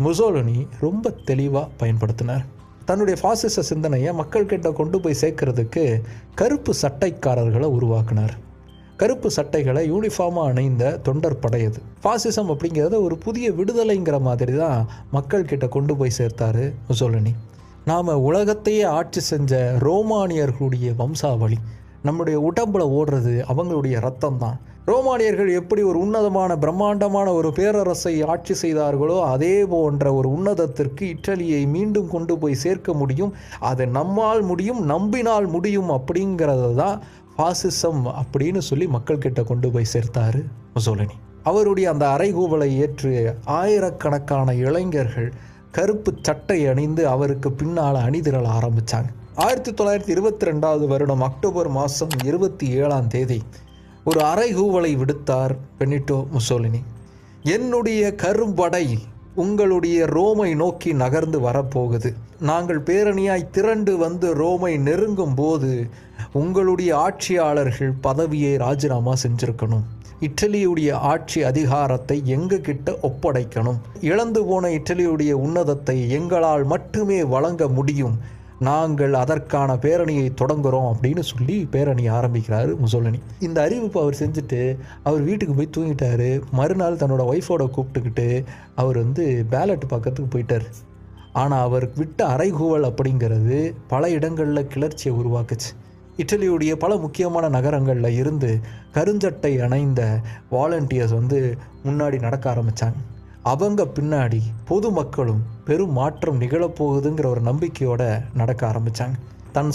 Mussolini ரொம்ப தெளிவாக பயன்படுத்தினார். தன்னுடைய பாசிச சிந்தனையை மக்கள்கிட்ட கொண்டு போய் சேர்க்கறதுக்கு கருப்பு சட்டைக்காரர்களை உருவாக்கினார். கருப்பு சட்டைகளை யூனிஃபார்மாக அணிந்த தொண்டர் படை அது. பாசிசம் அப்படிங்கிறத ஒரு புதிய விடுதலைங்கிற மாதிரி தான் மக்கள்கிட்ட கொண்டு போய் சேர்த்தாரு முசோலினி. நாம் உலகத்தையே ஆட்சி செஞ்ச ரோமானியர்களுடைய வம்சாவளி, நம்முடைய உடம்புல ஓடுறது அவங்களுடைய ரத்தம் தான். ரோமானியர்கள் எப்படி ஒரு உன்னதமான பிரம்மாண்டமான ஒரு பேரரசை ஆட்சி செய்தார்களோ அதே போன்ற ஒரு உன்னதத்திற்கு இட்டலியை மீண்டும் கொண்டு போய் சேர்க்க முடியும். அது நம்மால் முடியும், நம்பினால் முடியும் அப்படிங்கிறது தான் பாசிசம் அப்படின்னு சொல்லி மக்கள்கிட்ட கொண்டு போய் சேர்த்தாரு முசோலினி. அவருடைய அந்த அறைகூவலை ஏற்று ஆயிரக்கணக்கான இளைஞர்கள் கருப்பு சட்டை அணிந்து அவருக்கு பின்னால் அணிதிரள ஆரம்பித்தாங்க. 1922 வருடம் அக்டோபர் மாதம் 27 ஒரு அறைகூவலை விடுத்தார் பெனிட்டோ முசோலினி. என்னுடைய கரும்படை உங்களுடைய ரோமை நோக்கி நகர்ந்து வரப்போகுது. நாங்கள் பேரணியாய் திரண்டு வந்து ரோமை நெருங்கும் போது உங்களுடைய ஆட்சியாளர்கள் பதவியை ராஜினாமா செஞ்சிருக்கணும். இட்டலியுடைய ஆட்சி அதிகாரத்தை எங்ககிட்ட ஒப்படைக்கணும். இழந்து போன இட்டலியுடைய உன்னதத்தை எங்களால் மட்டுமே வழங்க முடியும். நாங்கள் அதற்கான பேரணியை தொடங்குகிறோம் அப்படின்னு சொல்லி பேரணியை ஆரம்பிக்கிறாரு முசோலினி. இந்த அறிவிப்பு அவர் செஞ்சுட்டு அவர் வீட்டுக்கு போய் தூங்கிட்டார். மறுநாள் தன்னோட ஒய்ஃபோட கூப்பிட்டுக்கிட்டு அவர் பேலட் பக்கத்துக்கு போயிட்டார். ஆனால் அவர் விட்ட அறைகூவல் அப்படிங்கிறது பல இடங்களில் கிளர்ச்சியை உருவாக்குச்சு. இட்டலியுடைய பல முக்கியமான நகரங்களில் இருந்து கருஞ்சட்டை அணைந்த வாலண்டியர்ஸ் முன்னாடி நடக்க ஆரம்பித்தாங்க. அவங்க பின்னாடி பொதுமக்களும் பெரும் மாற்றம் நிகழப்போகுதுங்கிற ஒரு நம்பிக்கையோடு நடக்க ஆரம்பித்தாங்க. தன்